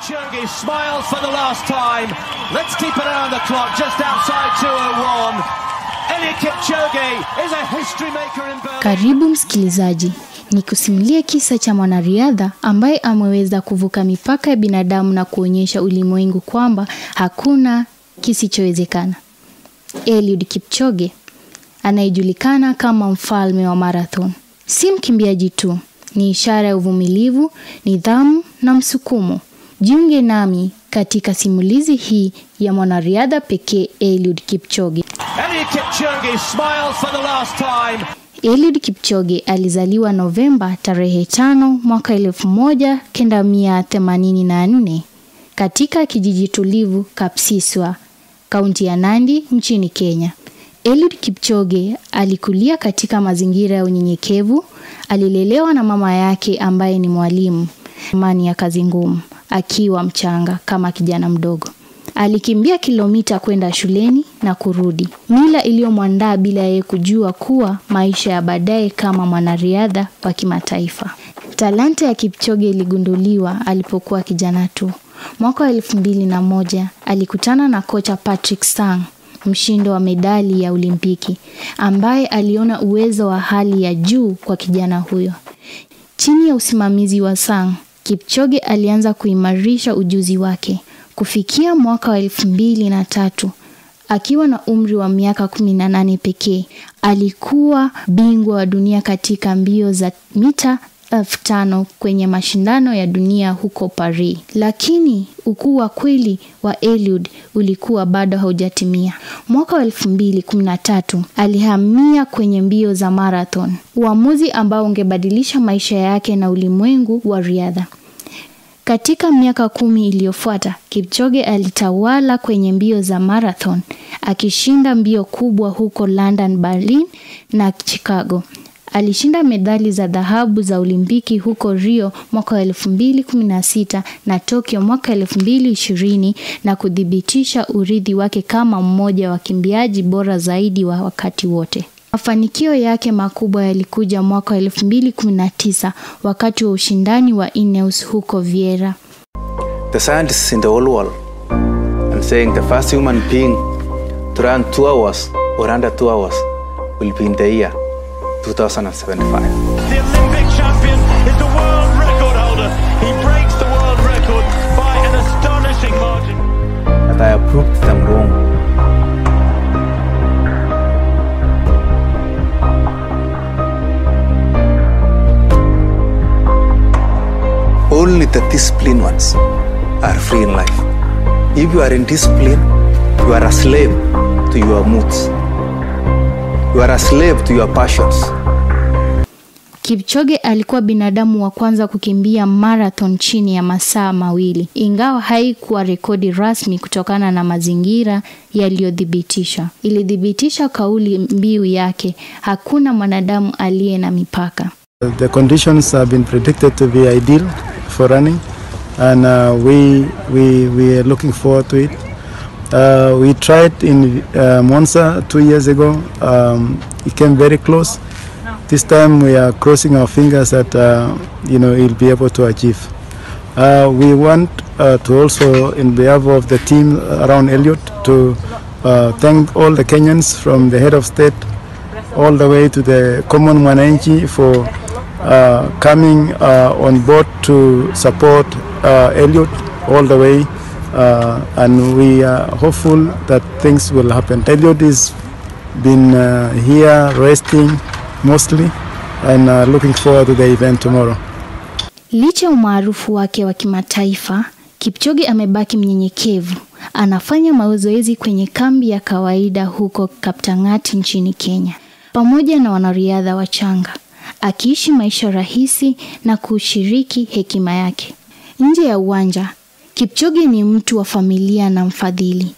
Kipchoge smiles for the last time. Let's keep an eye on the clock, just outside 2:01. Eliud Kipchoge is a history maker in Berlin. Karibu msikilizaji, nikusimulie kisa cha mwanariadha ambaye ameweza kuvuka mipaka ya binadamu na kuonyesha ulimwengu kwamba hakuna kisichowezekana. Eliud Kipchoge anayejulikana kama mfalme wa marathon. Si mkimbiaji tu, ni ishara ya uvumilivu, nidhamu na msukumo. Jiunge nami katika simulizi hii ya mwanariadha pekee Eliud Kipchoge. Eliud Kipchoge smiles for the last time. Eliud Kipchoge alizaliwa Novemba tarehe 5 mwaka 1984 katika kijiji tulivu Kapsiswa, kaunti ya Nandi nchini Kenya. Eliud Kipchoge alikulia katika mazingira ya unyenyekevu. Alilelewa na mama yake ambaye ni mwalimu, amani ya kazi ngumu. Akiwa mchanga kama kijana mdogo, alikimbia kilomita kwenda shuleni na kurudi, mila iliyomwandaa bila yeye kujua kuwa maisha ya baadaye kama mwanariadha wa kimataifa. Talanta ya Kipchoge iligunduliwa alipokuwa kijana tu. Mwaka 2001 alikutana na kocha Patrick Sang, mshindi wa medali ya Olimpiki, ambaye aliona uwezo wa hali ya juu kwa kijana huyo. Chini ya usimamizi wa Sang, Kipchoge alianza kuimarisha ujuzi wake. Kufikia mwaka wa 2003, akiwa na umri wa miaka 18 pekee, alikuwa bingwa wa dunia katika mbio za mita 5,000 kwenye mashindano ya dunia huko Paris. Lakini ukuu wa kweli wa Eliud ulikuwa bado haujatimia. Mwaka wa 2013 alihamia kwenye mbio za marathon, uamuzi ambao ungebadilisha maisha yake na ulimwengu wa riadha. Katika miaka 10 iliyofuata, Kipchoge alitawala kwenye mbio za marathon, akishinda mbio kubwa huko London, Berlin na Chicago. Alishinda medali za dhahabu za Olimpiki huko Rio mwaka 2016 na Tokyo mwaka 2020 na kudhibitisha urithi wake kama mmoja wa wakimbiaji bora zaidi wa wakati wote. Mafanikio yake makubwa yalikuja mwaka 2019 wakati wa ushindani wa Ineos huko Vieira. The scientists in the whole world are saying the first human being to run 2 hours or under 2 hours will be in the year 2075. The Olympic champion is the world record holder. He breaks the world record by an astonishing margin. But I have proved them wrong. Only the disciplined ones are free in life. If you are in discipline, you are a slave to your moods. You are a slave to your passions. Kipchoge alikuwa binadamu wa kwanza kukimbia marathon chini ya masaa 2, ingawa haikuwa rekodi rasmi kutokana na mazingira yaliyodhibitisha. Ilidhibitisha kauli mbiu yake, hakuna mwanadamu aliye na mipaka. The conditions have been predicted to be ideal for running, and we are looking forward to it. We tried in Monza 2 years ago. It came very close. This time we are crossing our fingers that he'll be able to achieve. We want to also, in behalf of the team around Eliud, to thank all the Kenyans from the head of state all the way to the common mwananchi for coming on board to support Eliud all the way, and we are hopeful that things will happen. Eliud has been here resting mostly, and looking forward to the event tomorrow. Licha umaarufu wake wa kimataifa, Kipchoge amebaki mnyenyekevu. Anafanya mazoezi kwenye kambi ya kawaida huko Kaptangati nchini Kenya, pamoja na wanariadha wachanga, akiishi maisha rahisi na kushiriki hekima yake. Nje ya uwanja, Kipchoge ni mtu wa familia na mfadhili.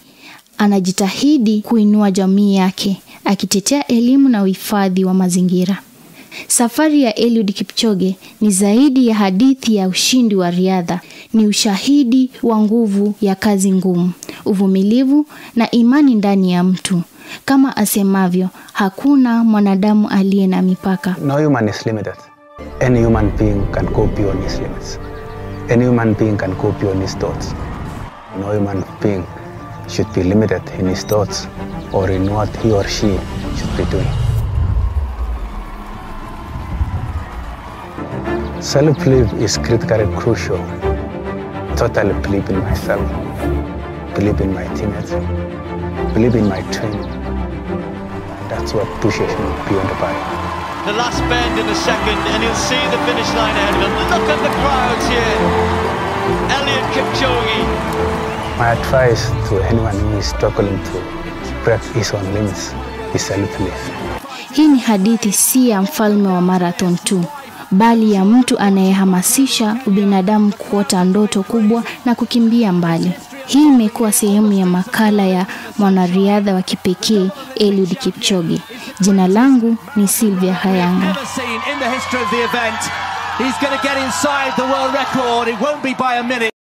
Anajitahidi kuinua jamii yake, akitetea elimu na uhifadhi wa mazingira. Safari ya Eliud Kipchoge ni zaidi ya hadithi ya ushindi wa riadha. Ni ushahidi wa nguvu ya kazi ngumu, uvumilivu na imani ndani ya mtu. Kama asemavyo, hakuna mwanadamu aliye na mipaka. No human is limited. Any human being can go beyond his limits. Any human being can go beyond his thoughts. No human being should be limited in his thoughts or in what he or she should be doing. Self-belief is critically crucial. Totally believe in myself, believe in my teammates, believe in my team. And that's what pushes me beyond the body. The last bend in the second, and you'll see the finish line ahead of him. Look at the crowds here. Eliud Kipchoge. My advice to anyone who is struggling to break his own limits is self-belief. Hii ni hadithi si ya mfalme wa marathon tu, bali ya mtu anayehamasisha ubinadamu kuota ndoto kubwa na kukimbia mbali. Hii imekuwa sehemu ya makala ya mwanariadha wa kipekee Eliud Kipchoge. Jina langu ni Sylvia Hayanga. He's going to get inside the world record. It won't be by a minute.